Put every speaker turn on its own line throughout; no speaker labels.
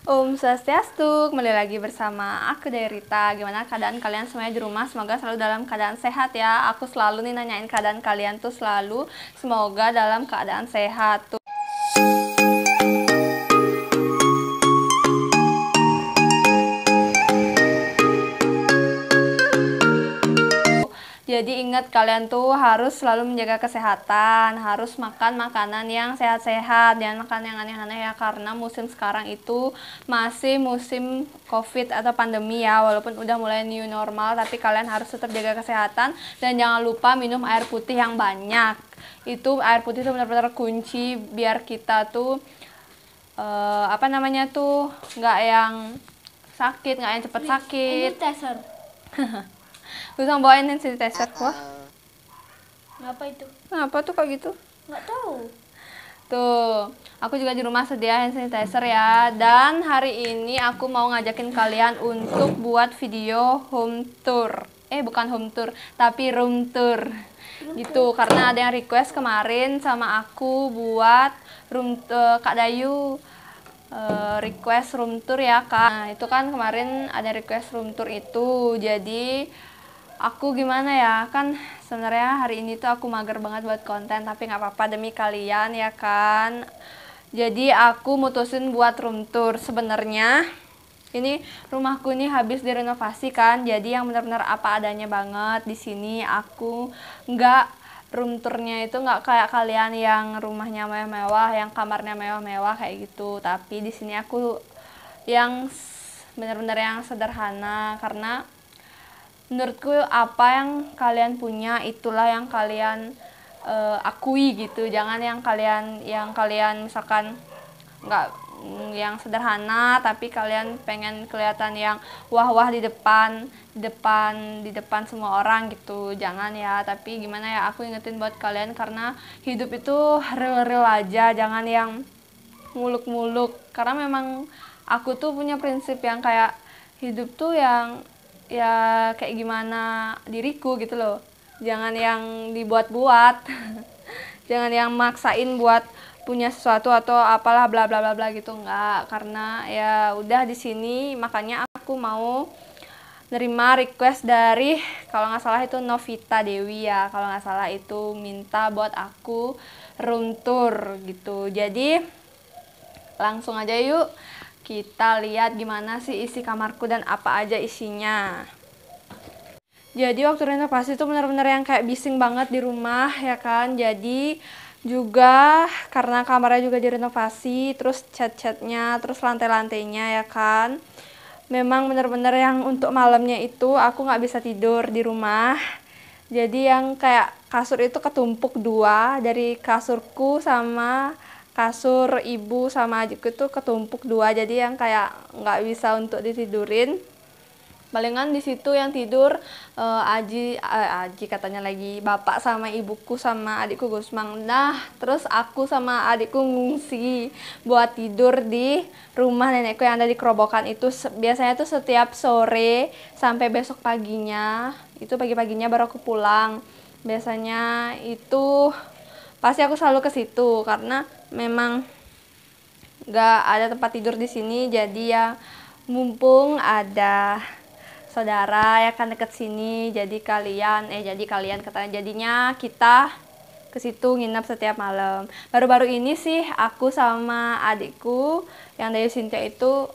Om Swastiastu, kembali lagi bersama aku Rita. Gimana keadaan kalian semuanya di rumah? Semoga selalu dalam keadaan sehat ya. Aku selalu nih nanyain keadaan kalian tuh selalu. Semoga dalam keadaan sehat tuh. Jadi ingat kalian tuh harus selalu menjaga kesehatan, harus makan makanan yang sehat-sehat, jangan makan yang aneh-aneh ya, karena musim sekarang itu masih musim COVID atau pandemi ya, walaupun udah mulai new normal, tapi kalian harus tetap jaga kesehatan dan jangan lupa minum air putih yang banyak. Itu air putih itu benar-benar kunci biar kita tuh nggak yang sakit, nggak yang cepet sakit. Bisa bawain hand sanitizer. Wah,
Ngapa itu?
kenapa tuh kayak gitu?
Nggak tahu.
Tuh, aku juga di rumah sedia hand sanitizer ya. Dan hari ini aku mau ngajakin kalian untuk buat video home tour. Bukan home tour, tapi room tour. Gitu, karena ada yang request kemarin sama aku buat Kak Dayu request room tour ya Kak. Nah, itu kan kemarin ada request room tour itu. Jadi aku gimana ya, kan sebenarnya hari ini tuh aku mager banget buat konten, tapi nggak apa-apa demi kalian ya kan. Jadi aku mutusin buat room tour. Sebenarnya ini rumahku ini habis direnovasi kan, jadi yang benar-benar apa adanya banget. Di sini aku nggak room tournya itu nggak kayak kalian yang rumahnya mewah-mewah, yang kamarnya mewah-mewah kayak gitu. Tapi di sini aku yang benar-benar yang sederhana, karena menurutku apa yang kalian punya itulah yang kalian akui gitu. Jangan yang kalian misalkan nggak yang sederhana tapi kalian pengen kelihatan yang wah-wah di depan semua orang gitu. Jangan ya. Tapi gimana ya, aku ingetin buat kalian karena hidup itu real-real aja, jangan yang muluk-muluk. Karena memang aku tuh punya prinsip yang kayak hidup tuh yang ya kayak gimana diriku gitu loh, jangan yang dibuat-buat. Jangan yang maksain buat punya sesuatu atau apalah bla bla bla bla gitu, enggak. Karena ya udah di sini, makanya aku mau nerima request dari, kalau nggak salah itu Novita Dewi ya, kalau nggak salah itu minta buat aku room tour gitu. Jadi langsung aja yuk kita lihat gimana sih isi kamarku dan apa aja isinya. Jadi waktu renovasi itu benar-benar yang kayak bising banget di rumah ya kan. Jadi juga karena kamarnya juga direnovasi, terus cat-catnya, terus lantai-lantainya ya kan. Memang benar-benar yang untuk malamnya itu aku nggak bisa tidur di rumah. Jadi yang kayak kasur itu ketumpuk dua, dari kasurku sama kasur ibu sama adikku itu ketumpuk dua, jadi yang kayak nggak bisa untuk ditidurin. Palingan di situ yang tidur Aji katanya lagi, bapak sama ibuku sama adikku Gusmang. Nah, terus aku sama adikku ngungsi buat tidur di rumah nenekku yang ada di Kerobokan itu. Biasanya tuh setiap sore sampai besok paginya, itu pagi-paginya baru aku pulang. Biasanya itu pasti aku selalu ke situ karena memang nggak ada tempat tidur di sini. Jadi ya mumpung ada saudara ya kan deket sini, jadi kalian katanya, jadinya kita ke situ nginep setiap malam. Baru-baru ini sih aku sama adikku yang dari Sintia itu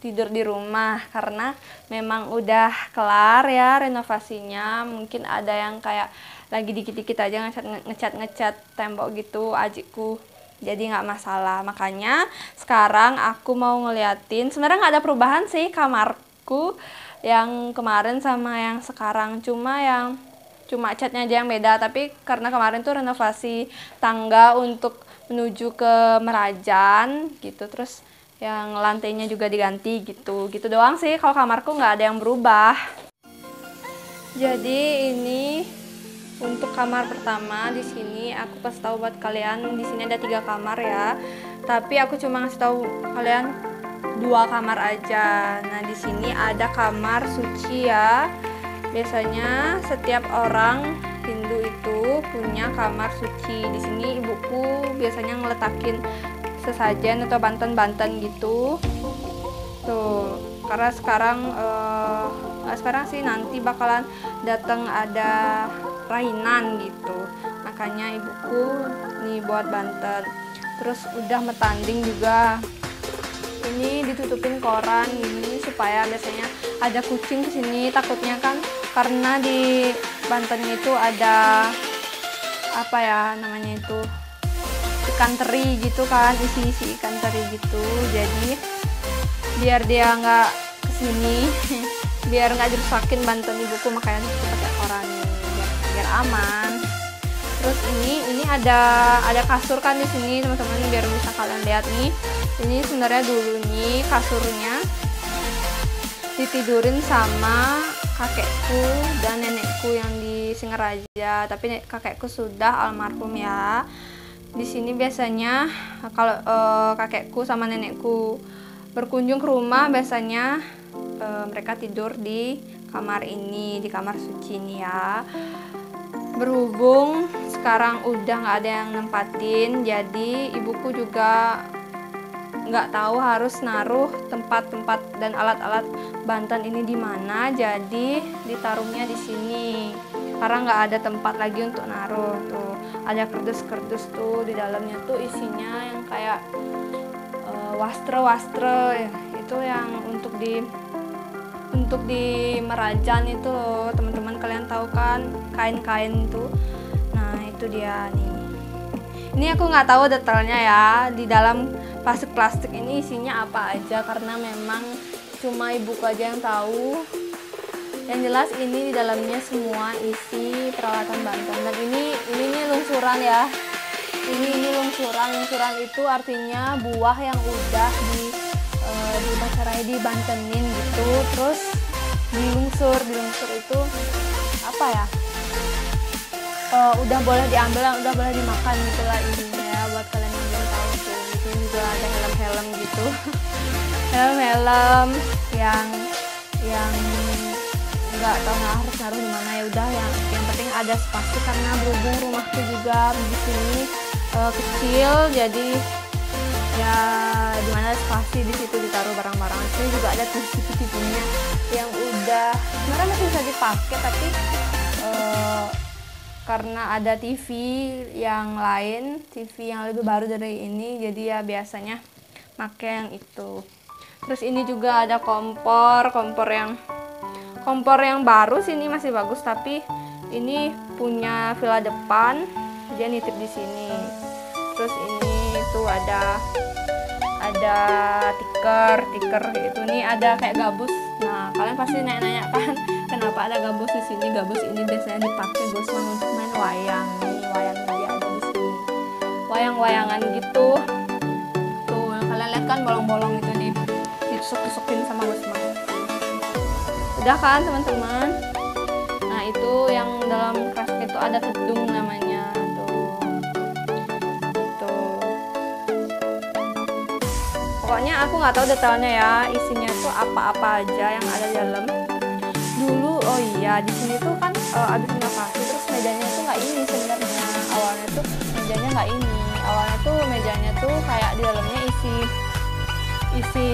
tidur di rumah karena memang udah kelar ya renovasinya. Mungkin ada yang kayak lagi dikit-dikit aja ngecat tembok gitu adikku, jadi nggak masalah. Makanya sekarang aku mau ngeliatin, sebenarnya nggak ada perubahan sih kamarku yang kemarin sama yang sekarang, cuma catnya aja yang beda. Tapi karena kemarin tuh renovasi tangga untuk menuju ke Merajan gitu, terus yang lantainya juga diganti gitu doang sih. Kalau kamarku nggak ada yang berubah. Jadi ini untuk kamar pertama. Di sini aku kasih tahu buat kalian, di sini ada 3 kamar ya, tapi aku cuma ngasih tahu kalian 2 kamar aja. Nah, di sini ada kamar suci ya. Biasanya setiap orang Hindu itu punya kamar suci. Di sini ibuku biasanya ngeletakin sesajen atau banten-banten gitu. Tuh, karena sekarang nggak sekarang sih, nanti bakalan datang ada rainan gitu. Makanya ibuku nih buat banten. Terus udah metanding juga. Ini ditutupin koran gini supaya biasanya ada kucing kesini, takutnya kan karena di Bantennya itu ada apa ya namanya itu, ikan teri gitu kan, isi ikan teri gitu. Jadi biar dia nggak kesini biar nggak dirusakin banten ibuku, makanya aku pakai koran ini biar aman. Terus ini ada kasur kan di sini teman-teman, biar bisa kalian lihat nih. Ini sebenarnya dulu nih kasurnya ditidurin sama kakekku dan nenekku yang di Singaraja, tapi kakekku sudah almarhum ya. Di sini biasanya kalau kakekku sama nenekku berkunjung ke rumah, biasanya mereka tidur di kamar ini, di kamar suci ini ya. Berhubung sekarang udah nggak ada yang nempatin, jadi ibuku juga nggak tahu harus naruh tempat-tempat dan alat-alat banten ini di mana, jadi ditaruhnya di sini karena nggak ada tempat lagi untuk naruh. Tuh ada kerdus-kerdus tuh di dalamnya tuh isinya yang kayak wastre ya, itu yang untuk di merajan itu loh teman-teman, kalian tahu kan kain-kain tuh. Nah itu dia nih. Ini aku nggak tahu detailnya ya di dalam plastik ini isinya apa aja, karena memang cuma ibuku aja yang tahu. Yang jelas ini di dalamnya semua isi peralatan banten. Dan ini nih lungsuran ya. Ini lungsuran itu artinya buah yang udah dibantenin gitu, terus dilungsur itu apa ya? Udah boleh diambil, udah boleh dimakan gitulah intinya ya, buat kalian yang belum tahu tuh. Itu juga ada helm gitu. helm yang nggak tahu harus naruh di mana, ya udah yang penting ada spasi, karena berhubung rumahku juga di sini kecil, jadi ya dimana spasi di situ ditaruh barang-barang. Sini juga ada TV-nya yang udah sebenarnya masih bisa dipakai, tapi karena ada TV yang lain, TV yang lebih baru dari ini, jadi ya biasanya pakai yang itu. Terus ini juga ada kompor yang baru sini masih bagus, tapi ini punya villa depan, dia nitip di sini. Terus ini tuh ada tiker itu nih, ada kayak gabus. Nah kalian pasti nanya kan kenapa ada gabus di sini. Gabus ini biasanya dipakai Gusman untuk main wayang. Nih wayangnya dia ada di sini, wayang-wayangan gitu tuh. Kalian lihat kan bolong-bolong itu ditusuk-tusukin sama Gusman. Udah kan teman-teman. Nah itu yang dalam krasnya itu ada tudung namanya tuh. Pokoknya aku nggak tahu detailnya ya, isinya tuh apa-apa aja yang ada di dalam. Dulu oh iya di sini tuh kan abis inovasi, terus mejanya tuh nggak ini sebenarnya. Awalnya tuh mejanya nggak ini. Awalnya tuh mejanya tuh kayak di dalamnya isi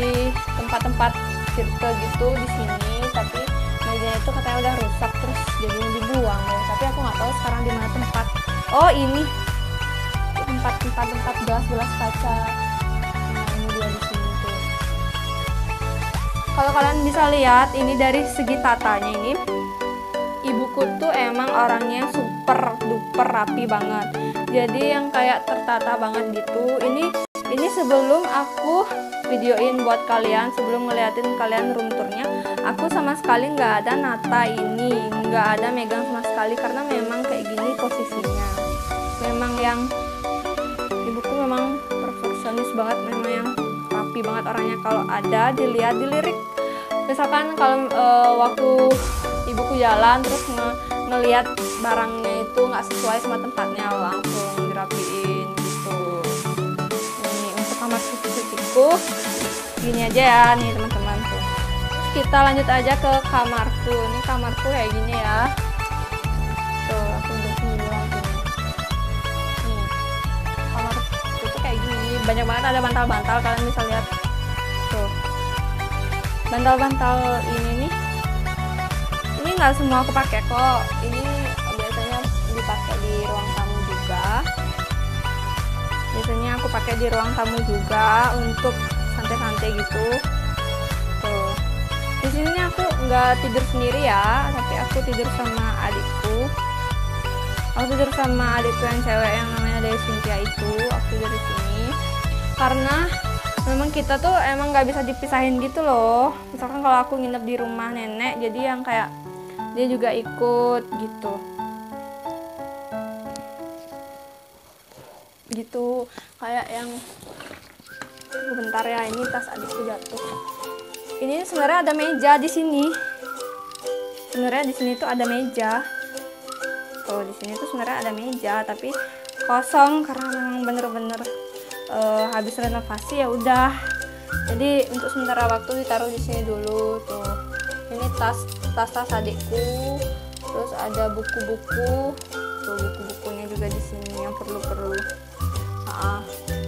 tempat-tempat circle gitu di sini, tapi mejanya tuh katanya udah rusak, terus jadinya dibuang ya. Tapi aku nggak tahu sekarang di mana tempat. Oh ini tempat gelas kaca. Dia di sini tuh. Kalau kalian bisa lihat ini dari segi tatanya, ini ibuku tuh emang orangnya yang super duper rapi banget. Jadi yang kayak tertata banget gitu. Ini sebelum aku videoin buat kalian, sebelum ngeliatin kalian room tournya, aku sama sekali nggak ada nata ini, nggak ada megang sama sekali, karena memang kayak gini posisinya. Memang yang ibuku memang perfeksionis banget, memang yang rapi banget orangnya. Kalau ada dilirik, misalkan kalau waktu ibuku jalan terus ngelihat barangnya itu nggak sesuai sama tempatnya, langsung dirapiin gitu. Ini untuk kamar suciku gini aja ya nih teman-teman tuh. Kita lanjut aja ke kamarku. Ini kamarku kayak gini ya. Tuh aku bersihin dulu langsung. Nih kamarku tuh kayak gini, banyak banget ada bantal-bantal, kalian bisa lihat tuh. bantal-bantal ini nih, ini nggak semua aku pakai kok. Ini biasanya dipakai di ruang tamu juga. Biasanya aku pakai di ruang tamu juga untuk santai-santai gitu. Tuh. Di sini aku nggak tidur sendiri ya, tapi aku tidur sama adikku. Aku tidur sama adikku yang cewek yang namanya Dea Cynthia itu. Aku tidur di sini karena memang kita tuh emang nggak bisa dipisahin gitu loh. Misalkan kalau aku nginep di rumah nenek, jadi yang kayak dia juga ikut gitu. Gitu kayak yang bentar ya, ini tas adikku jatuh. Ini sebenarnya ada meja di sini. Sebenarnya di sini tuh ada meja. Tuh di sini tuh sebenarnya ada meja tapi kosong karena memang bener-bener habis renovasi ya udah. Jadi untuk sementara waktu ditaruh di sini dulu tuh. Ini tas adikku. Terus ada buku-buku. Tuh buku-bukunya juga di sini yang perlu-perlu.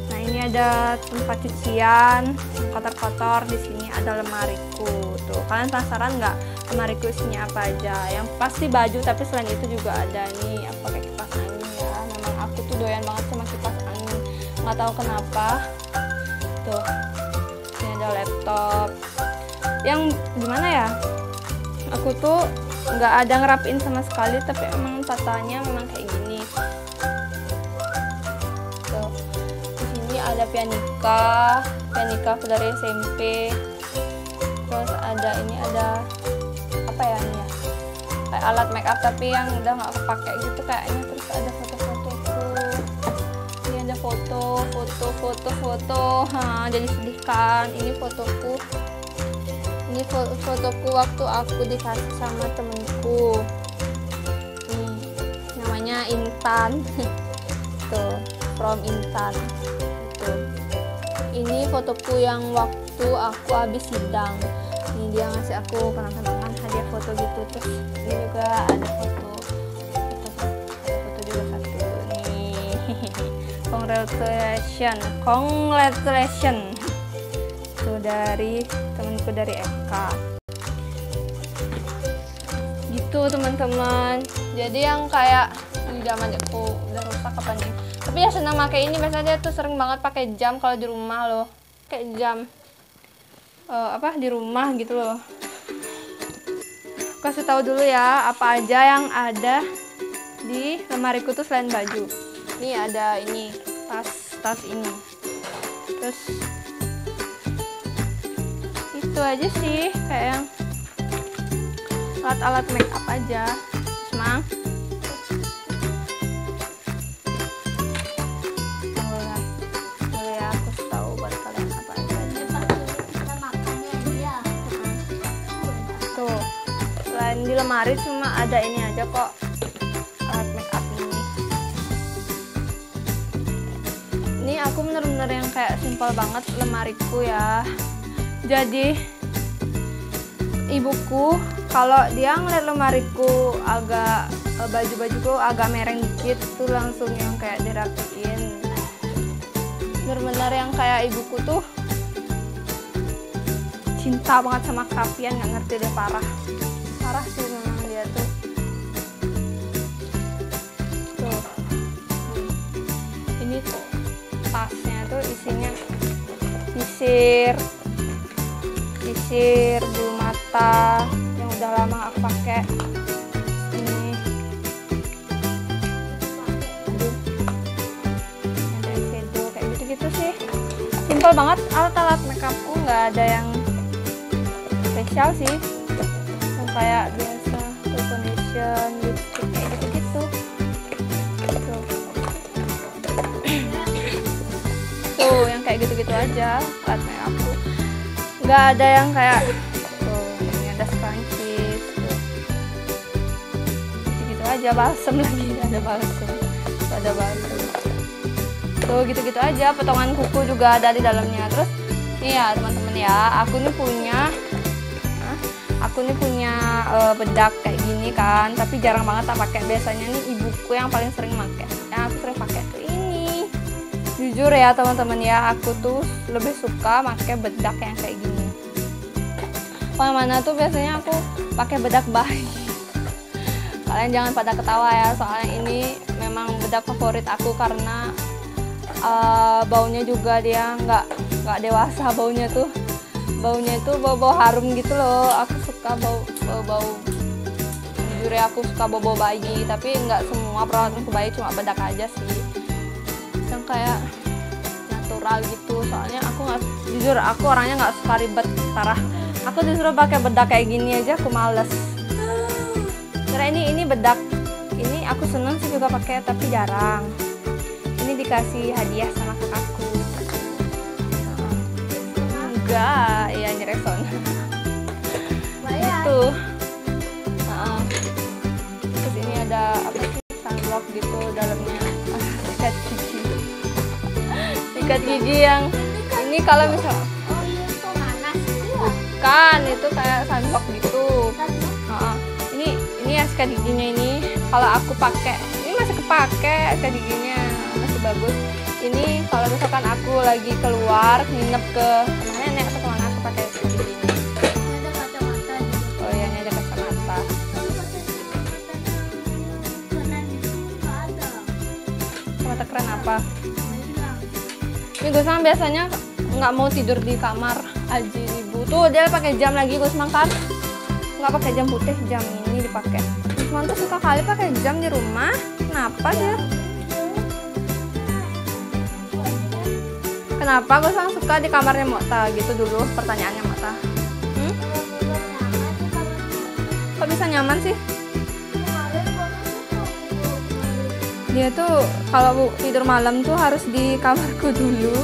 Nah ini ada tempat cucian kotor-kotor. Di sini ada lemariku. Tuh kalian penasaran nggak lemariku isinya apa aja? Yang pasti baju, tapi selain itu juga ada nih aku pakai kipas angin ya. Memang aku tuh doyan banget sama kipas angin. Nggak tahu kenapa. Tuh ini ada laptop. Yang gimana ya? Aku tuh nggak ada ngerapiin sama sekali, tapi emang tatanya memang kayak gini. Tuh di sini ada pianika aku dari SMP. Terus ada ini ada apa ya ini ya? Kayak alat make up tapi yang udah nggak kepake gitu kayaknya. Terus ada foto-fotoku. Ini ada foto. Jadi sedih kan. Ini fotoku. Ini fotoku waktu aku dikasih sama temenku. Namanya Intan. Tuh, from Intan. Tuh. Ini fotoku yang waktu aku habis sidang. Ini dia ngasih aku kenang-kenangan hadiah foto gitu. Terus ini juga ada foto juga satu nih. Congratulations. Tuh dari temanku dari Eka. Gitu teman-teman. Jadi yang kayak di zaman aku udah rusak apa nih. Tapi ya senang pakai ini, biasanya dia tuh sering banget pakai jam kalau di rumah loh. Kayak jam di rumah gitu loh. Kasih tahu dulu ya apa aja yang ada di lemariku tuh selain baju. Ini ada ini tas ini. Terus itu aja sih kayak yang alat-alat make up aja. Semang. Di lemari cuma ada ini aja kok, alat make up ini. Ini aku bener-bener yang kayak simpel banget lemariku ya. Jadi ibuku kalau dia ngeliat lemariku agak baju-bajuku agak mereng dikit tuh langsung yang kayak dirapiin. Bener-bener yang kayak ibuku tuh cinta banget sama kerapian, nggak ngerti deh, parah sih memang dia tuh. Tuh ini tasnya tuh isinya sisir bulu mata yang udah lama aku pakai. Ini ada eyeshadow kayak gitu-gitu sih. Simpel banget alat-alat makeupku, nggak ada yang spesial sih. Kayak biasa tuh foundation, lipstick kayak gitu-gitu. Tuh yang kayak gitu-gitu aja alat make upku. Nggak ada yang kayak tuh ini ada scrunchies tuh. Gitu aja, balsem lagi ada balsem. Tuh gitu-gitu aja, potongan kuku juga ada di dalamnya. Terus nih ya teman-teman ya, aku nih punya bedak kayak gini kan, tapi jarang banget tak pakai. Biasanya nih ibuku yang paling sering pakai. Yang aku sering pakai tuh ini. Jujur ya teman-teman ya, aku tuh lebih suka pakai bedak yang kayak gini. Kemana-mana tuh biasanya aku pakai bedak bayi. Kalian jangan pada ketawa ya, soalnya ini memang bedak favorit aku karena baunya juga dia nggak dewasa baunya tuh. Baunya itu bau harum gitu loh. Aku suka bau jujur ya, aku suka bau bayi, tapi nggak semua peralatan untuk bayi, cuma bedak aja sih yang kayak natural gitu. Soalnya jujur aku orangnya nggak suka ribet parah. Aku disuruh pakai bedak kayak gini aja aku males. Karena ini bedak ini aku seneng sih juga pakai, tapi jarang. Ini dikasih hadiah sama kakakku. Enggak, ya nyereson. Gitu. Terus ini ada apa sih, sunblock gitu dalamnya. Sikat gigi yang ini kalau misal bukan, itu kayak sunblock gitu. Ini ya sikat giginya ini. Kalau aku pakai, ini masih kepake sikat giginya, masih bagus. Ini kalau misalkan aku lagi keluar nginep ke rumah nenek atau kemana, aku pakai sikat gigi ini. Oh iya, ini ada kacamata. Kacamata keren apa? Ini Gusman biasanya nggak mau tidur di kamar Aji ibu. Tuh dia pakai jam lagi Gusman kan? Nggak pakai jam putih, jam ini dipakai. Gusman tuh suka kali pakai jam di rumah. Kenapa dia? Kenapa Gusman suka di kamarnya Mokta gitu dulu? Pertanyaannya Mokta. Kok bisa nyaman sih? Dia tuh kalau tidur malam tuh harus di kamarku dulu,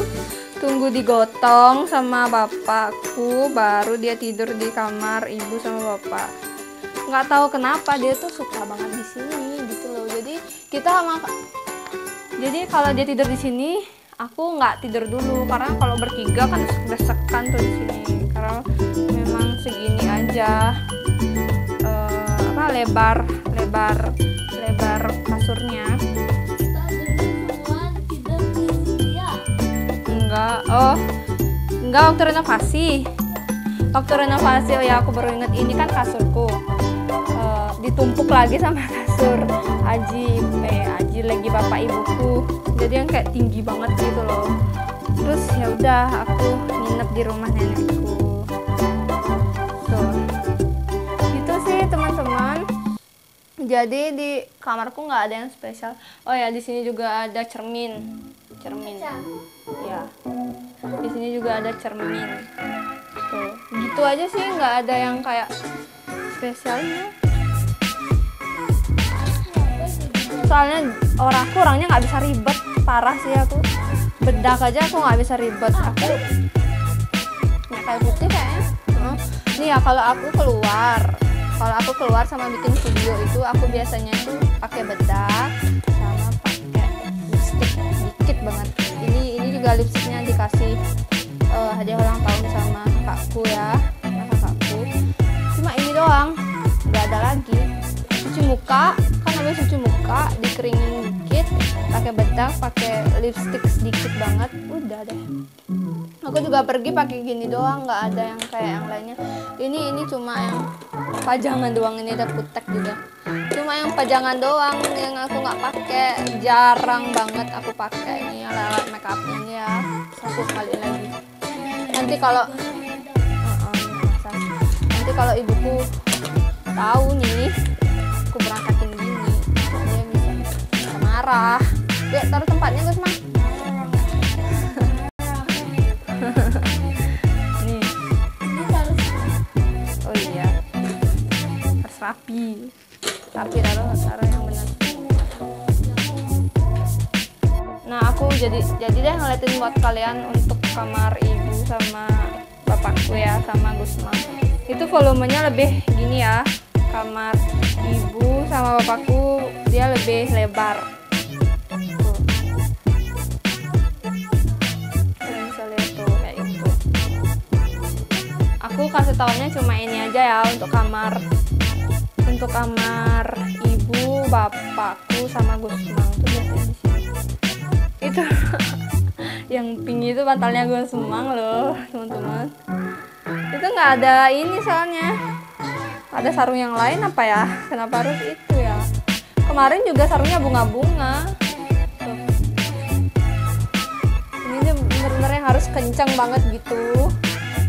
tunggu digotong sama bapakku, baru dia tidur di kamar ibu sama bapak. Nggak tahu kenapa dia tuh suka banget di sini gitu loh. Jadi kalau dia tidur di sini, aku nggak tidur dulu karena kalau bertiga kan desekan tuh di sini. Karena memang segini aja lebar kasurnya. Enggak waktu renovasi. Oh ya, aku baru inget, ini kan kasurku ditumpuk lagi sama kasur Aji lagi bapak ibuku, jadi yang kayak tinggi banget gitu loh. Terus ya udah aku nginep di rumah nenekku tuh. Gitu sih teman-teman. Jadi di kamarku nggak ada yang spesial. Oh ya, di sini juga ada cermin. Ya, di sini juga ada cermin. Tuh, gitu aja sih, nggak ada yang kayak spesialnya. Soalnya orangnya nggak bisa ribet, parah sih aku. Bedak aja aku nggak bisa ribet. Aku nggak kayak putih kayaknya. Nih ya, kalau aku keluar sama bikin video itu, aku biasanya tuh pakai bedak sama pakai lipstick dikit banget. Ini juga lipstiknya dikasih hadiah ulang tahun sama kakakku ya, kakakku. Cuma ini doang, nggak ada lagi. Cuci muka, kan habis cuci muka dikeringin dikit, pakai bedak, pakai lipstick sedikit banget, udah deh. Aku juga pergi pakai gini doang, nggak ada yang kayak yang lainnya. Ini cuma yang pajangan doang, ini ada kutek juga. Cuma yang pajangan doang yang aku nggak pakai, jarang banget aku pakai. Ini alat make upnya ini ya, satu kali lagi. Nanti kalau ibuku tahu nih aku berantakin gini, dia bisa marah. Yuk taruh tempatnya Gusman. Nih. Oh iya, harus rapi taruh yang benar. Nah, aku jadi deh ngeliatin buat kalian untuk kamar ibu sama bapakku ya, sama Gusman. Itu volumenya lebih gini ya, kamar ibu sama bapakku dia lebih lebar. Aku kasih taunya cuma ini aja ya, untuk kamar ibu, bapakku sama Gusman tuh biasanya di sini. Itu yang pink itu bantalnya Gusman loh, teman-teman. Itu itu nggak ada ini soalnya. Ada sarung yang lain apa ya? Kenapa harus itu ya? Kemarin juga sarungnya bunga-bunga. Tuh. Ini bener-bener yang harus kencang banget gitu.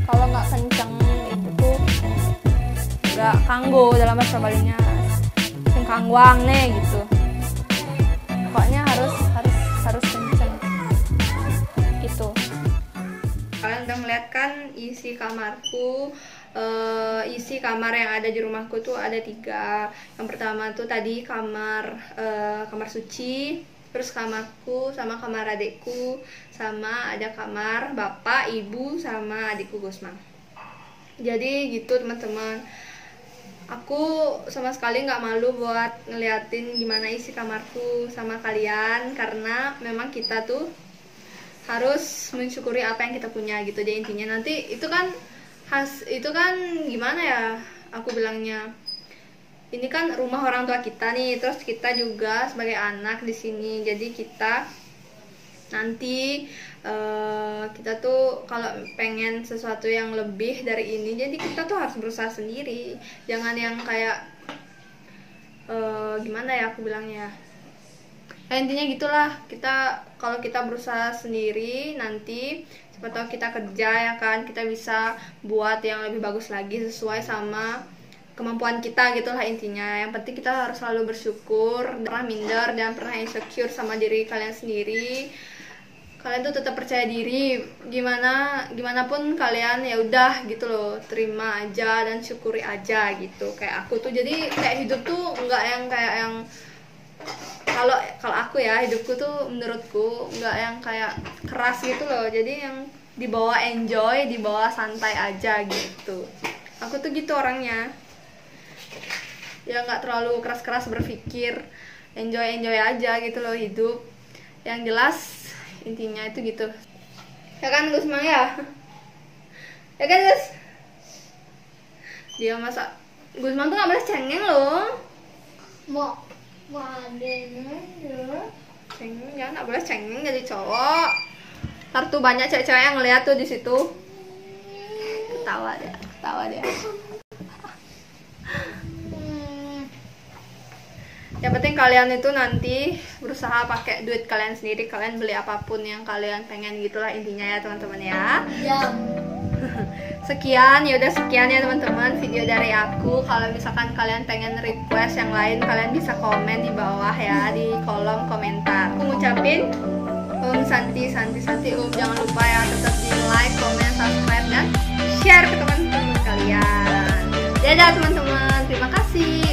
Kalau nggak kencang itu tuh nggak kanggo dalam bahasa Balinya. Sing kangwang nih gitu. Pokoknya harus kencang. Gitu. Kalian udah melihat kan isi kamarku. Isi kamar yang ada di rumahku tuh ada 3. Yang pertama tuh tadi kamar suci, terus kamarku sama kamar adikku, sama ada kamar bapak, ibu, sama adikku Gusman. Jadi gitu teman-teman, aku sama sekali nggak malu buat ngeliatin gimana isi kamarku sama kalian, karena memang kita tuh harus mensyukuri apa yang kita punya gitu. Jadi intinya nanti itu kan gimana ya aku bilangnya, ini kan rumah orang tua kita nih, terus kita juga sebagai anak di sini, jadi kita nanti kita tuh kalau pengen sesuatu yang lebih dari ini, jadi kita tuh harus berusaha sendiri, jangan yang kayak gimana ya aku bilangnya. Intinya gitulah, kalau kita berusaha sendiri nanti siapa tahu kita kerja ya kan, kita bisa buat yang lebih bagus lagi sesuai sama kemampuan kita gitulah intinya. Yang penting kita harus selalu bersyukur, pernah minder dan pernah insecure sama diri kalian sendiri. Kalian tuh tetap percaya diri, gimana pun kalian ya udah gitu loh, terima aja dan syukuri aja gitu. Kayak aku tuh jadi kayak hidup tuh nggak yang kayak yang kalau aku ya, hidupku tuh menurutku nggak yang kayak keras gitu loh, jadi yang dibawa enjoy, dibawa santai aja gitu. Aku tuh gitu orangnya ya, nggak terlalu keras-keras berpikir, enjoy aja gitu loh hidup. Yang jelas intinya itu gitu ya kan Gusman ya kan Gus? Dia masa Gusman tuh nggak boleh cengeng loh.
Mau adanya
Cengeng ya, nggak boleh cengeng jadi cowok. Ntar tuh banyak cewek-cewek yang ngeliat tuh di situ. Ketawa dia. Yang penting kalian itu nanti berusaha pakai duit kalian sendiri, kalian beli apapun yang kalian pengen gitulah intinya ya teman-teman ya. Sekian ya teman-teman video dari aku. Kalau misalkan kalian pengen request yang lain, kalian bisa komen di bawah ya, di kolom komentar. Aku ngucapin Santi jangan lupa ya tetap di like, komen, subscribe dan share ke teman-teman kalian. Dadah teman-teman, terima kasih.